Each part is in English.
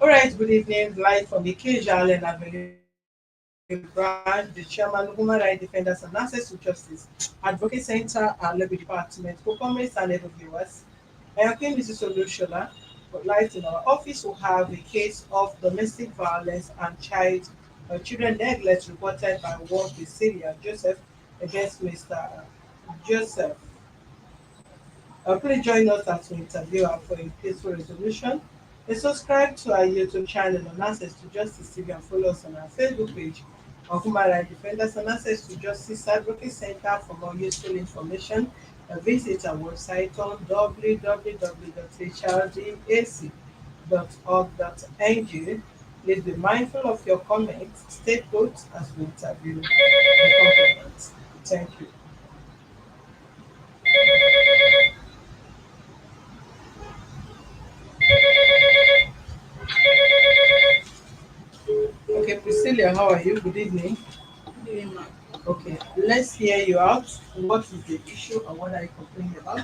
All right, good evening. Live from the Kijal and Avenue branch, the chairman, Human Rights Defenders and Access to Justice, Advocate Center, and Legal Department, co-comrades and other viewers. I am Mrs. Olushola, but live in our office we have a case of domestic violence and children neglect reported by one PRESILIA Joseph against Mr. Joseph. Please join us as we interview her for a peaceful resolution. And subscribe to our YouTube channel on Access to Justice TV and follow us on our Facebook page on Human Rights Defenders and Access to Justice Advocate Center for more useful information. Visit our website on www.hrdac.org.ng. Please be mindful of your comments. Stay put as we interview the complainants. Thank you. Okay, Priscilla, how are you? Good evening. Doing my Okay, let's hear you out. What is the issue and what are you complaining about?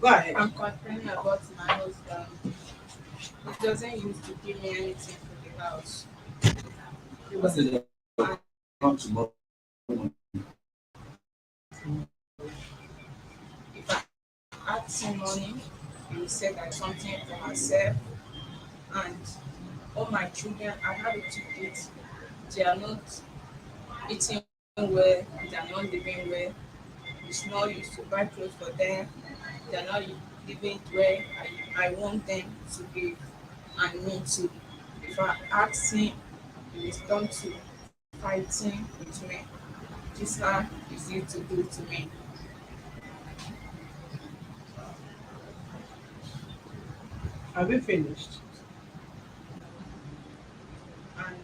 Go ahead. I'm complaining about my husband. He doesn't used to give me anything for the house. I said that And come tomorrow morning. if I ask him money, he will say that something for myself. And all my children, I have two kids. They are not eating well, they are not living well. It's not used to buy clothes for them. They are not living where I want them to be and me too. If I ask him, he is done to fighting with me. This man is here to do to me. Have you finished? And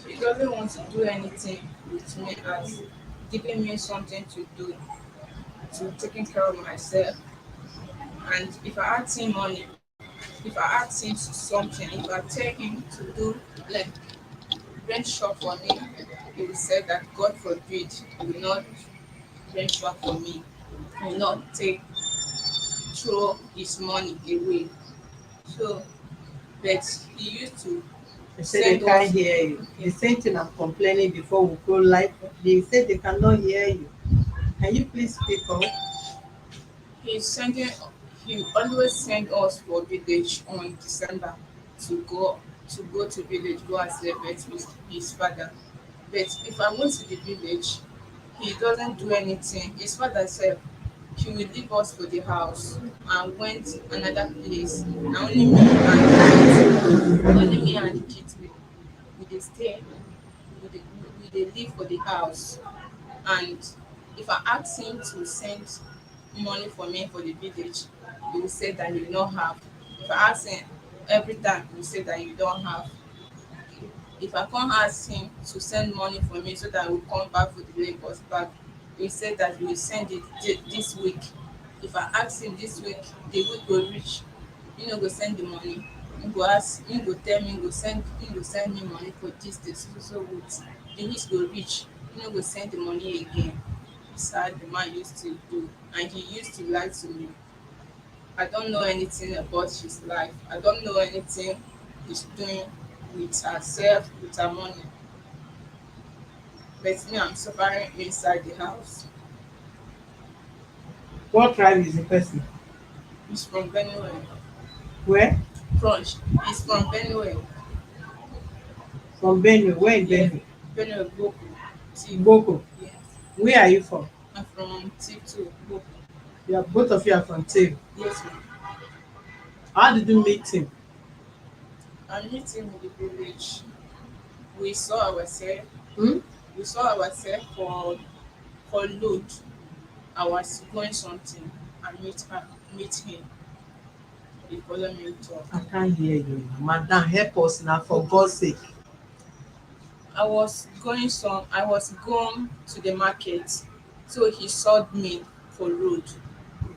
he doesn't want to do anything with me as giving me something to do, to taking care of myself. And if I ask him money, if I ask him something, if I tell him to do like rent shop for me, he will say that God forbid he will not rent shop for me. He will not take throw his money away. So but he used to They say they send can't us hear you. The okay. same thing I'm complaining before we go live. They say they cannot hear you. Can you please speak up? He's sending he always send us for village on December to go to village, go and celebrate with his father. But if I went to the village, he doesn't do anything. His father said he will leave us for the house and went another place. Na only me and the kids we dey stay, we dey live for the house. And if I ask him to send money for me for the village, he will say that he will not have. If I ask him every time, he will say that you don't have. If I come ask him to send money for me so that I will come back for the Lagos back, he will say that he will send it this week. If I ask him this week, the week go reach, he no go send the money. He go tell me, he go send me money for this so week. The week go reach, he no go send the money again. It's how the man used to do, and he used to lie to me. I don't know anything about his life. I don't know anything he's doing with herself, with her money. But me, I'm suffering inside the house. What tribe is the person? He's from Benue. Where? Crunch. He's from Benue. From Benue. Where in Yeah, Benue? Benue, Boko. Tip. Boko. Yes. Where are you from? I'm from Tip too. Boko. You are, both of you are from Tave. Yes, ma'am. How did you meet him? I met him in the village. We saw ourselves. Hmm? We saw ourselves for load. I was going something. Meet him. He followed me to. I can't hear you. Madam, help us now for God's sake. I was going to the market. So he saw me for road.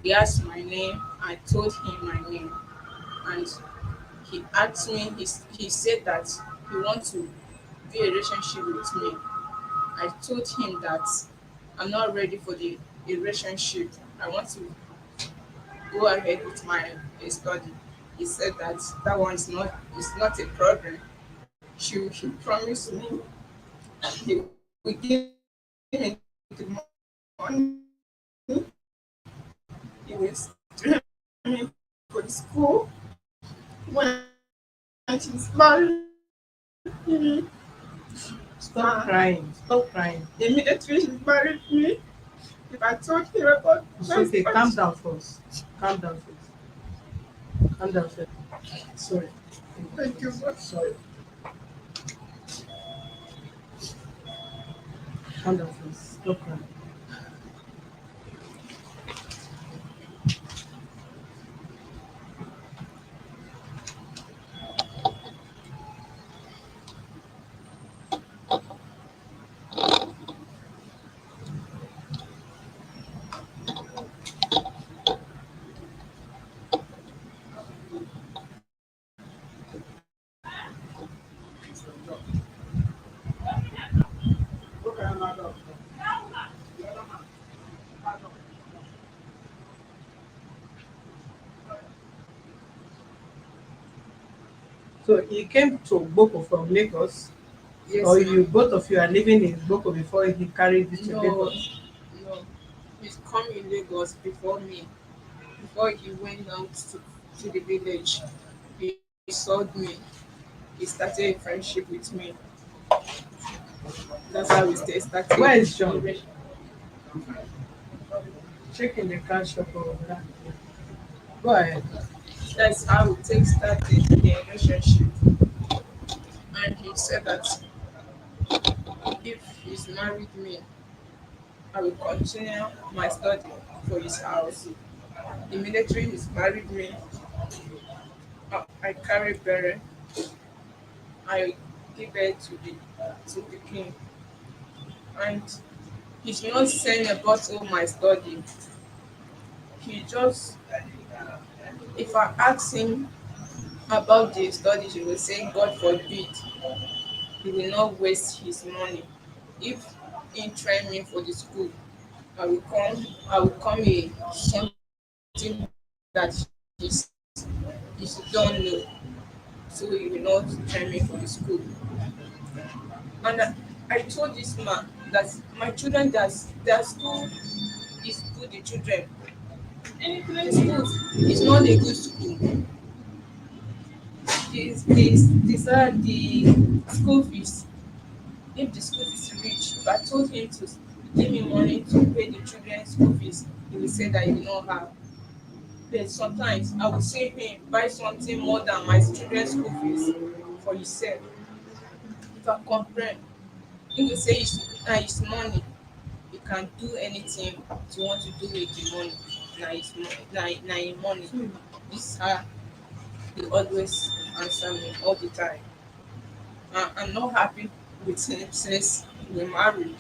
He asked my name. I told him my name. And he asked me, he said that he wants to be a relationship with me. I told him that I'm not ready for the a relationship. I want to go ahead with my study. He said that that one is not a problem. She promised me he will give me the money. He will send me for the school when she's married. Stop crying. Stop crying. Immediately she married me. If I told him about It's my okay. Calm study, down first. Calm down first. Calm down first. Sorry. thank you so much. Sorry. Calm down first. Stop crying. So he came to Boko from Lagos, Yes, or ma'am. you both of you are living in Boko before he carried you to No, Lagos. no. He's come in Lagos before me. Before he went out to the village, he saw me. He started a friendship with me. That's how we started. Where is John? Check in the car shop over there. Go ahead. That's how we started the relationship. And he said that if he's married me, I will continue my study for his house. Immediately he's married me, I carry Bere, I give birth to the king. And he's not saying about all my study. He just, if I ask him about the study, he will say, God forbid, he will not waste his money. If he train me for the school, I will come in something that he's don't know. So he will not train me for the school. And I told this man that my children, their school is good, the children. The school is not a good school. These are the school fees. If the school fees rich, if I told him to give me money to pay the children's school fees, he will say that he will not have. But sometimes I will see him buy something more than my children's school fees for himself. If I complain, he will say it's money. He can do anything you want to do with the money. Na him money. This how he always answer me all the time. I'm not happy with him since we married.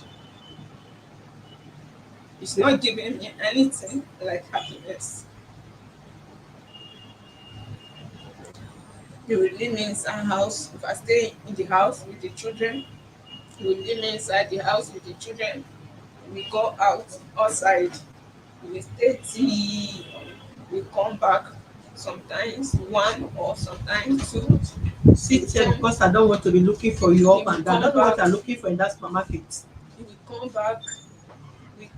He's not giving me anything like happiness. He will leave me inside house. If I stay in the house with the children, he will leave me inside the house with the children. We go outside. We will stay till we come back. Sometimes one or sometimes two. Sit here Come, because I don't want to be looking for you he up will and down. I come don't know what back. you're looking for in that supermarket. He will come back. We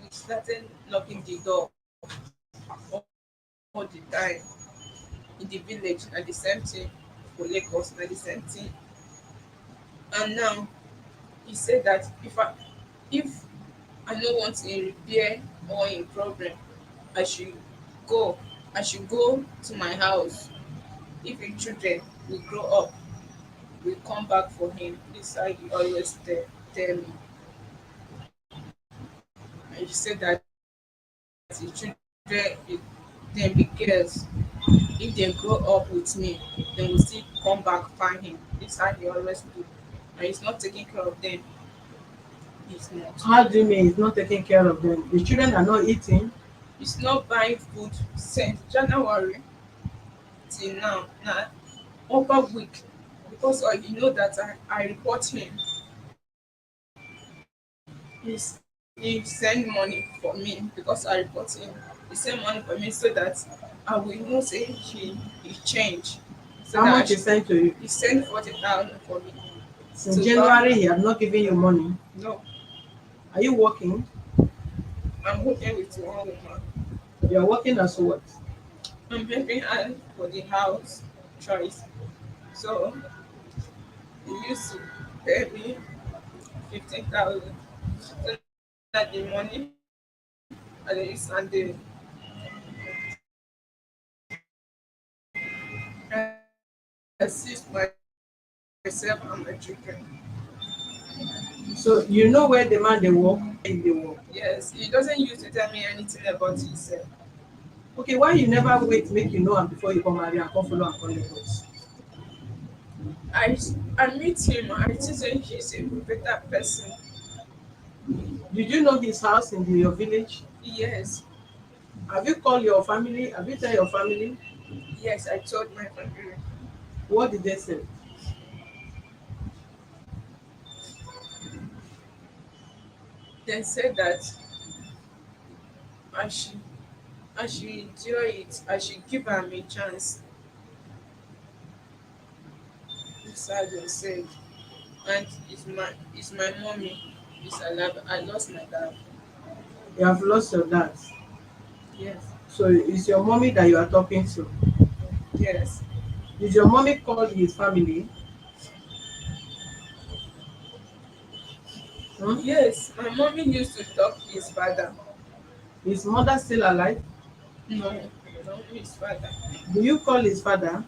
we started knocking the door all the time in the village. Na the same thing for Lagos. Na the same thing. And now he said that if I no want in repair or in problem, I should go. I should go to my house. If the children will grow up, will come back for him. This how he always tell me. And he said that the children, dem be girls. If they grow up with me, they will still come back find him. This how he always do. And he's not taking care of them. He's not. How do you mean he's not taking care of them? The children are not eating. He's not buying food since January till now. Na upper week because you know that I report him. He's he send money for me because I report him. He send money for me so that I will know say he change. So How that much he sent to you? he send 40,000 for me Since to buy. January, he have not given you money. No, Are you working? I'm working with one woman. You are working as what? I'm helping her for the house choice. So he used to pay me 15,000 so that the money I dey use and dey assist myself and my children. So you know where the man they work, where they work. Yes, he doesn't used to tell me anything about himself. Okay, why you never wait make you know am before you come marry and come follow am come Lagos? I I meet him. I think say he's a better person. Did you know his house in your village? Yes, Have you called your family? Have you tell your family? yes, I told my family. What did they say? They said that I should I should enjoy it. I should give him a chance. That's how they said. And it's my mommy. It's alive. I lost my dad. You have lost your dad. Yes, So it's your mommy that you are talking to. yes, Did your mommy call his family? Hmm? yes. My mommy used to talk to his father. His mother still alive? No, no, his father. Do you call his father?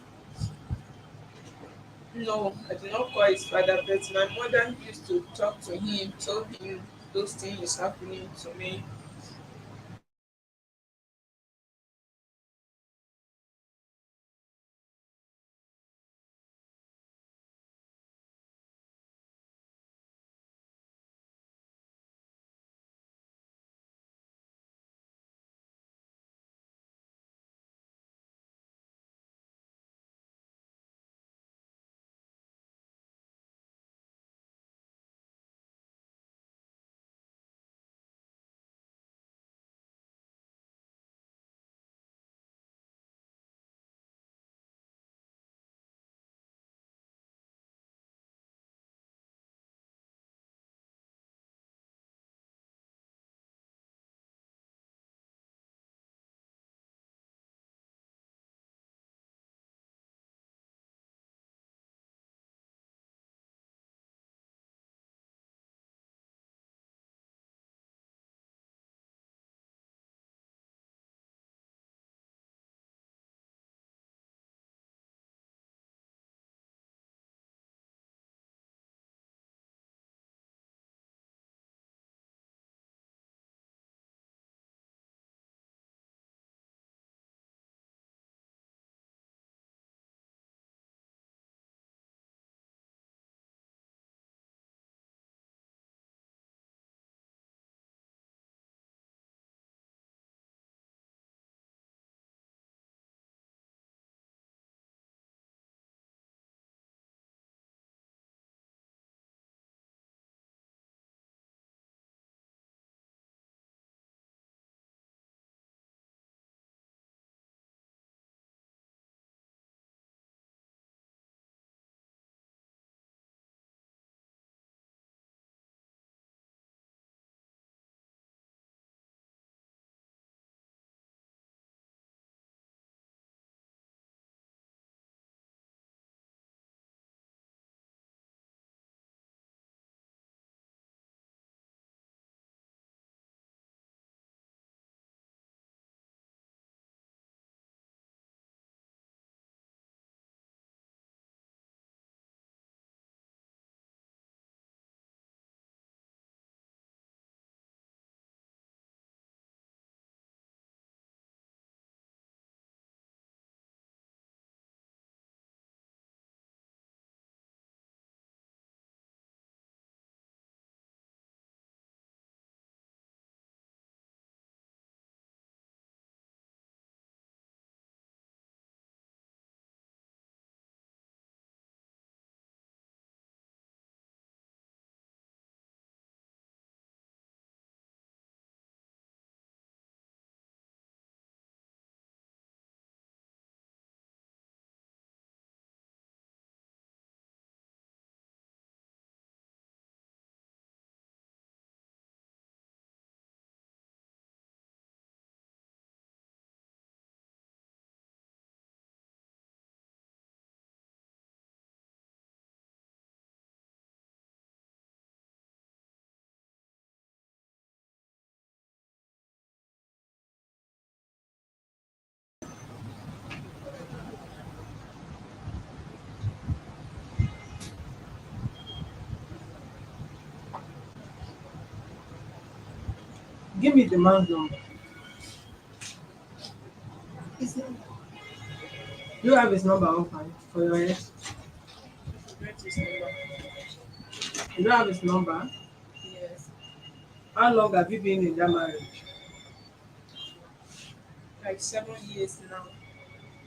No, I did not call his father, but my mother used to talk to him, told him those things happening to me. Give me the man's number. His number. Do you have his number offhand for your head? Write his number. You don't have his number? Yes. How long have you been in that marriage? Like 7 years now.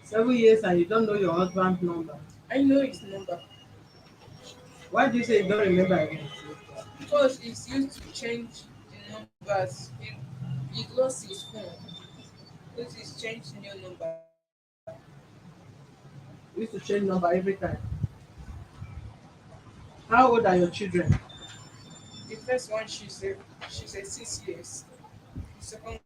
7 years and you don't know your husband's number. I know his number Why do you say you don't remember again? because he's used to change the numbers. He lost his phone because he's changed new number. You used to change number every time. How old are your children? The first one she's a 6 years. The second